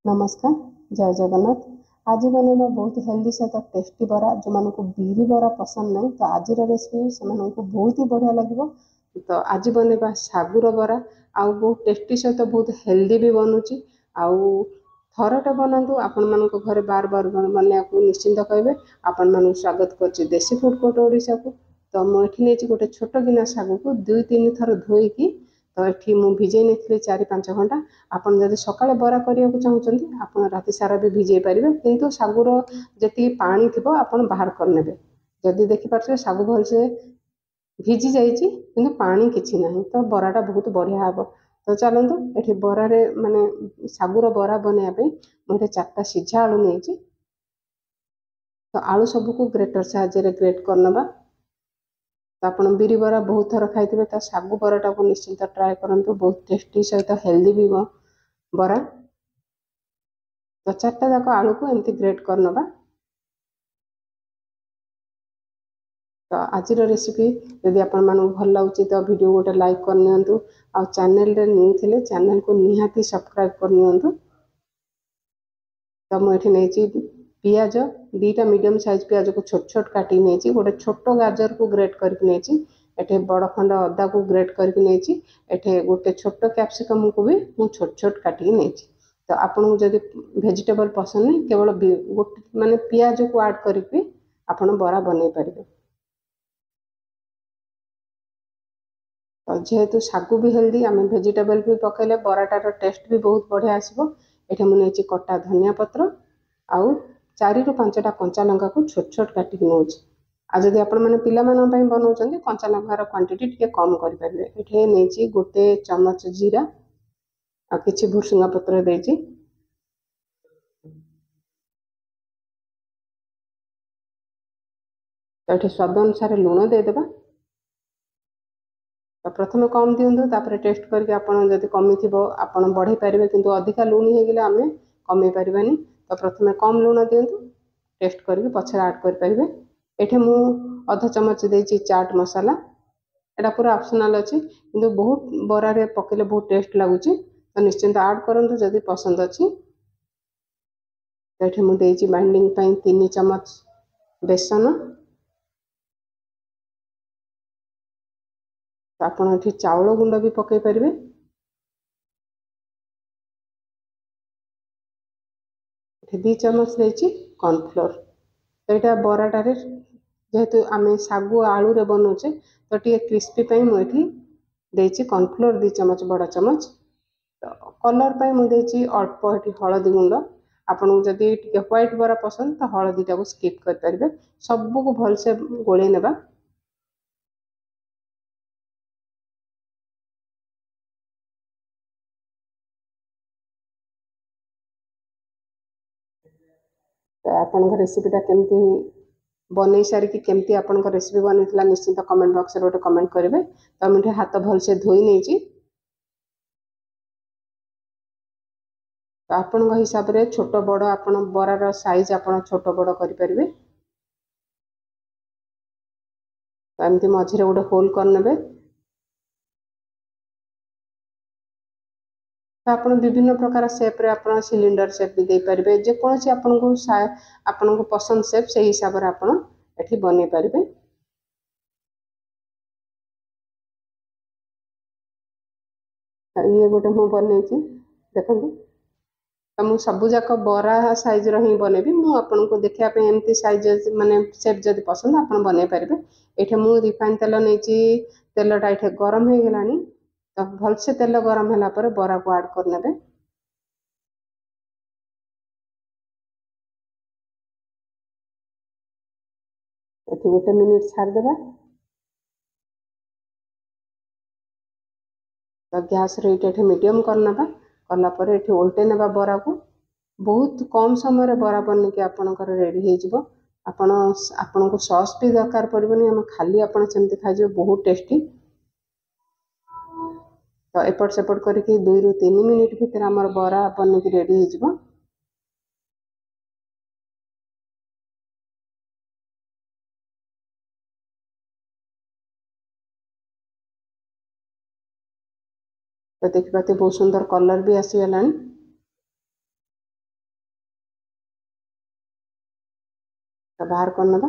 नमस्कार, जय जगन्नाथ। आज बनना बहुत हेल्दी सहित टेस्टी बरा जो मानक बिरी बरा पसंद नहीं तो आज रेसिपी से बहुत ही बढ़िया लगे। तो आज बनवा सागुर बरा आउ बहुत टेस्टी सहित बहुत हेल्दी भी बनूची आउ थरटे बनातु आपण मानक घरे बार बार बनने को निश्चिंत कहे। आपण मानक स्वागत कर देसी फूड कोर्ट ओडिशा को। तो मुझे गोटे छोट गिना सागु को 2-3 थर धोईकी तो ये मुझे भिजे नहीं 4-5 घंटा। आपन जदि सकाळे बरा करिया को चाहुचंती आपन राति सारा भी भिजे पारिबे किंतु सागुर जति पानी थिबो आपन बाहर कर नेबे। जदि देखि पाछे सागु भल से भिजी जाइछि किंतु पानी किछि नाही तो बराटा बहुत बढ़िया हबो। तो चलंतु एठी बरा रे माने सागुर बरा बनेया पे मोटे 4टा सिझा आलू नेछि। तो आलू सब को ग्रेटर साहाय्य रे ग्रेट करनबा। तो आपन बिरी बरा बहुत थर खाइथिबे तो सागु बराटा को निश्चित ट्राई करंतु बहुत टेस्टी सहित हेल्दी भी बरा। तो 4टा जाक आलू को एमती ग्रेट करनबा। तो आज रेसिपी यदि आपण मानू भल लागुची तो वीडियो गोटे लाइक करनियंतु आ चैनल रे न्यू थिले चैनल को निहाती सब्सक्राइब करनियंतु। तो मुझे नहीं पियाज 2टा मीडियम साइज पियाज को छोट छोट काटी नहीं गोटे छोट गाजर को ग्रेट करके नहीं एठे बड़ खंड अदा को ग्रेट करके नहीं एठे गोटे छोट कैप्सिकम को भी मु छोट छोट काटी नहीं। तो आपन को जदि वेजिटेबल पसंद नहीं केवल गोटे माने पियाज को ऐड करके आपन बरा बनै पारिबे। तो जेहेतु सागु भी हेल्दी आम वेजिटेबल भी पकेले बराटार टेस्ट भी बहुत बढ़िया आसो। ये मुझे कटा धनिया पत्र आउ 4-5टा कंचा लंका को छोट छोट काटिक नौ। आ जदि आपण मैंने पिला बनाऊँ कंचा लंकार क्वांटिटी टे कम करेंगे। ये नहीं गोटे चमच जीरा आ कि भुसुंगा पत्र देती तो ये स्वाद अनुसार लुण देदेबा। तो प्रथम कम दिंतु तापर टेस्ट करके आपन जदि कमी थी आपन बढ़े पारे किंतु अधिका लुणी होगले आम कमे पारानी। तो प्रथम कम लुण दिंतु टेस्ट करके पछे ऐड करेंगे। ये मु अध चमच देती चाट मसाला एटा पूरा ऑप्शनल अच्छी किंतु बहुत बरा रे पकेले बहुत टेस्ट लगुच। तो निश्चिंत ऐड करंतु जदि पसंद अच्छी। तो ये मुझे बाइंडिंग 3 चमच बेसन। तो आपड़ ये चाउल गुंड भी पकई पारे। ये 2 चमच देती कॉर्नफ्लोर। तो यहाँ बराटारे जेहेतु आम सागु आलू रे बनाऊे तो टे क्रिस्पी मुझे देती कॉर्नफ्लोर 2 चमच बड़ चमच। तो कलर मुझे अल्प ये हलदी गुंड आपन को जदि व्हाइट बरा पसंद तो हलदीटा को स्किप करेंगे। सबको भलसे गोले नेबा। तो आपन रेसिपीटा केमती बनई सारिकी केमती आपन रेसिपी बनईला निश्चित कमेंट बॉक्स रे गोटे कमेंट करेंगे। तो मुझे हाथ भलसे धोई नहीं। तो आपण हिसाब रे छोट बड़ आपण बरार साइज आपण छोट बड़ करेंगे। तो एमती मझे गोटे होल करने। तो आप विभिन्न प्रकार सेप्रे आप सिलिंडर सेप भी दे पारे जेकोसी आपन को पसंद सेप से हिसाब से आप बन पारे। ये गोटे मु बन देखु। तो मुझे सबूक बरा साइज रि बनैबी मुझे देखापी एमती साइज माने सेप जब पसंद आप बन पारे। ये मुझे रिफाइन तेल नहीं तेलटा ये गरम हो गला। तो भलसे तेल गरम है बरा को ऐड करने। ये 1 मिनिट छाड़देबा। तो गैस रेट मीडियम करना कलापर ये उल्टे ना बरा को बहुत कम समय बरा बन के आपंकर रेडी हो। आपण को सॉस भी दरकार पड़ोनी आम खाली आप खाई बहुत टेस्टी। तो एपट सेपट करके 2-3 मिनिट भितर आम बरा बन के रेडी हो। तो देखिए बहुत सुंदर कलर भी आसीगला। तो बाहर करनबा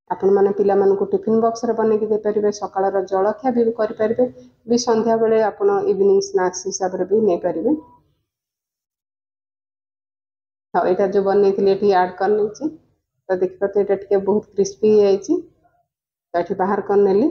आपण माने पिला मानकु टिफिन बॉक्स रे बने के दे परिबे सकाळर जळखिया भी करि परिबे भी संध्या बेले आपण इवनिंग स्नैक्स हिसाब रे भी नै परिबे हाँ एटा जो बने के लिए एठी ऐड करनी छी तो देखि पते एटा टिके बहुत क्रिस्पी है छी तो एठी बाहर कर नेली